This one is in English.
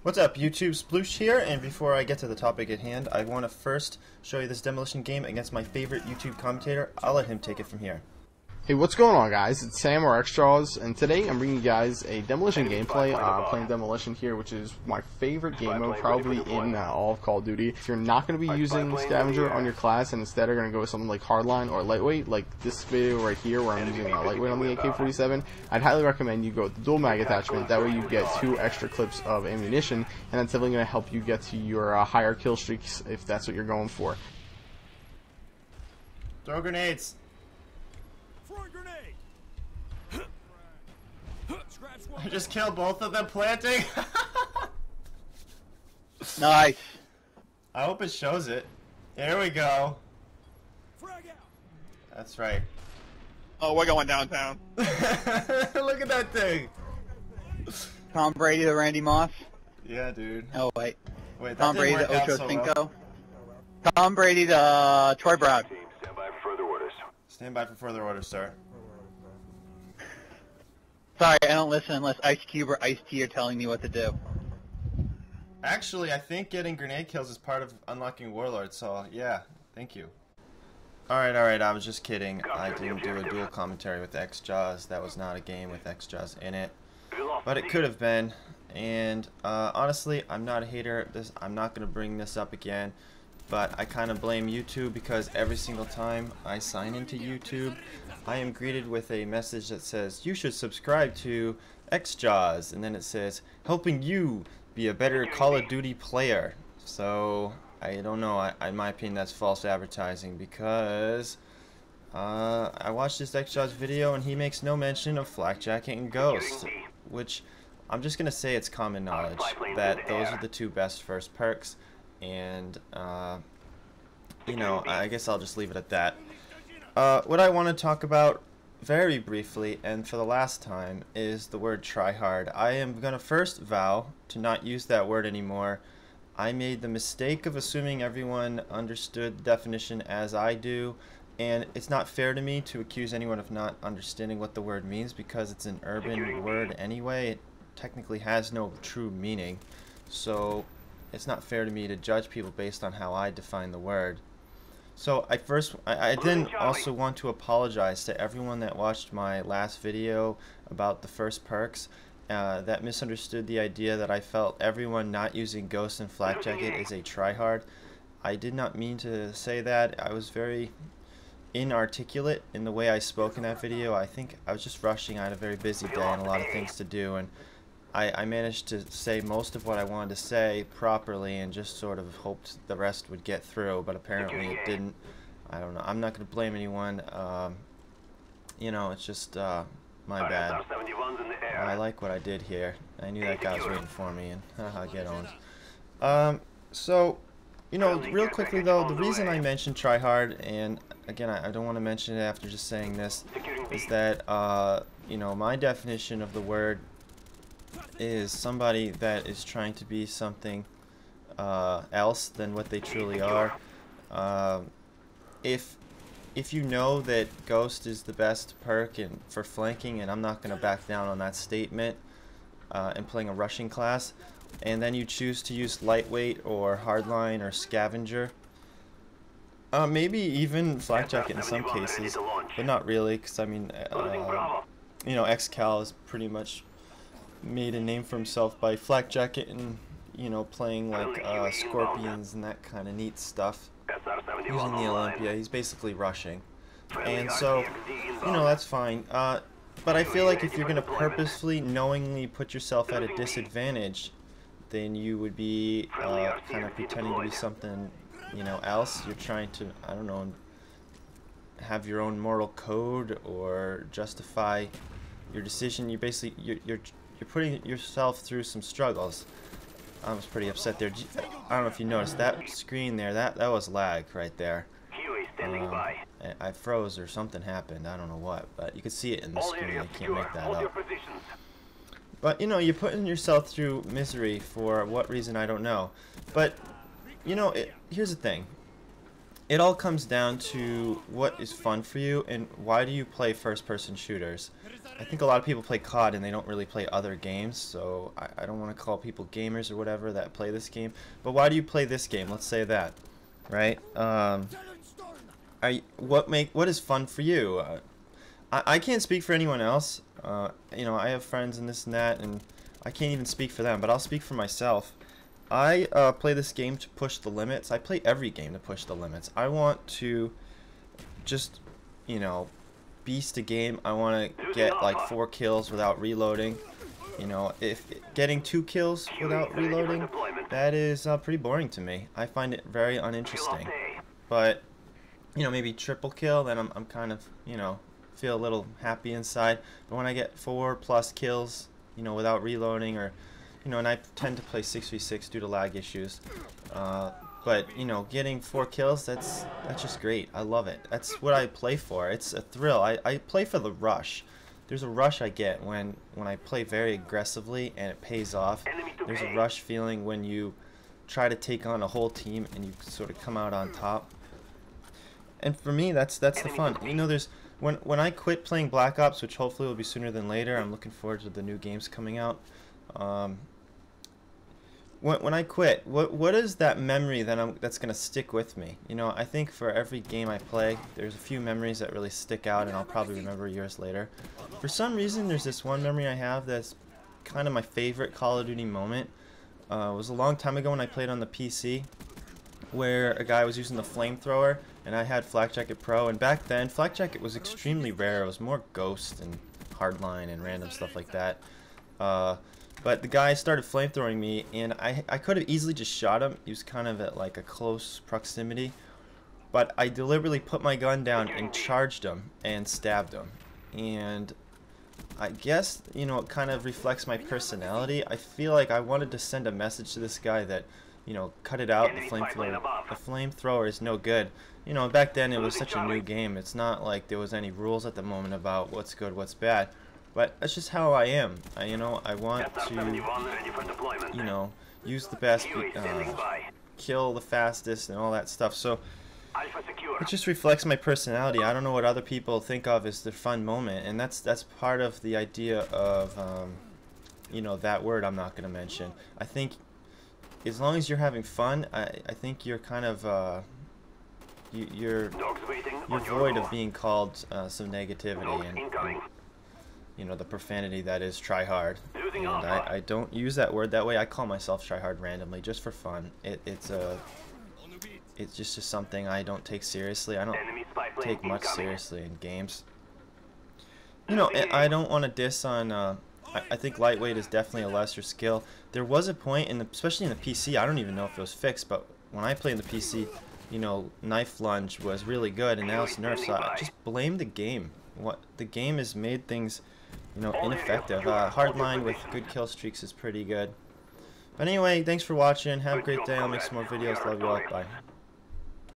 What's up, YouTube? Sploosh here, and before I get to the topic at hand, I want to first show you this demolition game against my favorite YouTube commentator. I'll let him take it from here. Hey, what's going on, guys? It's Sam or Xjaws, and today I'm bringing you guys a demolition gameplay. Playing demolition here, which is my favorite game mode, probably in all of Call of Duty. If you're not going to be using scavenger on your class and instead are going to go with something like hardline or lightweight, like this video right here where I'm using lightweight on the AK-47, I'd highly recommend you go with the dual mag attachment. That way you get 2 extra clips of ammunition, and that's definitely going to help you get to your higher kill streaks if that's what you're going for. Throw grenades! I just killed both of them planting. Nice. I hope it shows it. There we go. That's right. Oh, we're going downtown. Look at that thing. Tom Brady to Randy Moss. Yeah, dude. Oh, wait. Wait, that Tom Brady didn't to work out Ocho so Cinco. well. Tom Brady to Troy Brown. Stand by for further orders. Stand by for further orders, sir. Sorry, I don't listen unless Ice Cube or Ice T are telling me what to do. Actually, I think getting grenade kills is part of unlocking Warlord, so yeah, thank you. Alright, I was just kidding. I didn't do a dual commentary with Xjaws. That was not a game with Xjaws in it. But it could have been. And honestly, I'm not a hater. I'm not going to bring this up again. But I kind of blame YouTube because every single time I sign into YouTube, I am greeted with a message that says, you should subscribe to Xjaws. And then it says, helping you be a better Call of Duty player. So, I don't know. In my opinion, that's false advertising because I watched this Xjaws video and he makes no mention of Flakjacket and Ghost. Which, I'm just going to say it's common knowledge that those are the 2 best first perks. And, you know, I guess I'll just leave it at that. What I want to talk about very briefly, and for the last time, is the word tryhard. I am going to first vow to not use that word anymore. I made the mistake of assuming everyone understood the definition as I do, and it's not fair to me to accuse anyone of not understanding what the word means because it's an urban word anyway. It technically has no true meaning. So it's not fair to me to judge people based on how I define the word. So I then also want to apologize to everyone that watched my last video about the first perks that misunderstood the idea that I felt everyone not using Ghost and Flakjacket is a tryhard. I did not mean to say that. I was very inarticulate in the way I spoke in that video. I think I was just rushing. I had a very busy day and a lot of things to do, and I managed to say most of what I wanted to say properly and just sort of hoped the rest would get through, but apparently it didn't. I don't know. I'm not going to blame anyone. You know, it's just my bad. I like what I did here. I knew that guy was waiting for me, and haha, get on. So, you know, real quickly though, the reason I mentioned tryhard, and again, I don't want to mention it after just saying this, is that, you know, my definition of the word is somebody that is trying to be something else than what they truly are. If you know that Ghost is the best perk for flanking, and I'm not going to back down on that statement, and playing a rushing class, and then you choose to use lightweight or hardline or scavenger, maybe even Flakjacket in some cases, but not really, because I mean, you know, XCal has pretty much made a name for himself by Flakjacket and, you know, playing like Scorpions and that kind of neat stuff. Using the Olympia, he's basically rushing, and so, you know, that's fine. But I feel like if you're going to purposefully, knowingly put yourself at a disadvantage, then you would be kind of pretending to be something, you know, else. You're trying to, I don't know, have your own moral code or justify your decision. You basically, you're putting yourself through some struggles. I was pretty upset there. I don't know if you noticed that screen there. That was lag right there. I froze or something happened. I don't know what, but you could see it in the screen. I can't make that up. But you know, you're putting yourself through misery for what reason I don't know. But you know, here's the thing. it all comes down to what is fun for you and why do you play first-person shooters. I think a lot of people play CoD and they don't really play other games, so I don't want to call people gamers or whatever that play this game. But why do you play this game? Let's say that, right? What is fun for you? I can't speak for anyone else. You know, I have friends and this and that, and I can't even speak for them, but I'll speak for myself. I play this game to push the limits. I play every game to push the limits. I want to just, you know, beast a game. I want to get like 4 kills without reloading. You know, if getting 2 kills without reloading, that is pretty boring to me. I find it very uninteresting. But, you know, maybe triple kill, then I'm kind of, you know, feel a little happy inside. But when I get 4+ kills, you know, without reloading, or, you know, and I tend to play 6v6 due to lag issues. But, you know, getting 4 kills, that's just great. I love it. That's what I play for. It's a thrill. I play for the rush. There's a rush I get when I play very aggressively and it pays off. There's a rush feeling when you try to take on a whole team and you sort of come out on top. And for me, that's the fun. You know, there's when I quit playing Black Ops, which hopefully will be sooner than later. I'm looking forward to the new games coming out. When I quit, what is that memory that's gonna stick with me? You know, I think for every game I play, there's a few memories that really stick out, and I'll probably remember years later. For some reason, there's this one memory I have that's kind of my favorite Call of Duty moment. It was a long time ago when I played on the PC, where a guy was using the flamethrower, and I had Flak Jacket Pro, and back then, Flak Jacket was extremely rare. It was more Ghost and Hardline and random stuff like that. But the guy started flamethrowing me, and I could have easily just shot him. He was kind of at like a close proximity. But I deliberately put my gun down and charged him and stabbed him. And I guess, you know, it kind of reflects my personality. I feel like I wanted to send a message to this guy that, you know, cut it out, the flamethrower is no good. You know, back then it was such a new game. It's not like there was any rules at the moment about what's good, what's bad. But that's just how I am. You know, I want to, you know, use the best, kill the fastest and all that stuff. So it just reflects my personality. I don't know what other people think of as the fun moment, and that's part of the idea of, you know, that word I'm not going to mention. I think as long as you're having fun, I think you're kind of you're void of being called some negativity and you know, the profanity that is try hard. And I don't use that word that way. I call myself try hard randomly just for fun. It's just something I don't take seriously. I don't take much seriously in games. You know, I don't want to diss on I think lightweight is definitely a lesser skill. There was a point especially in the PC, I don't even know if it was fixed, but when I played in the PC, you know, knife lunge was really good, and now it's nerfed, so I just blame the game. The game has made things, you know, ineffective. Hardline with good kill streaks is pretty good. But anyway, thanks for watching. Have a great day. I'll make some more videos. Love you all. Bye.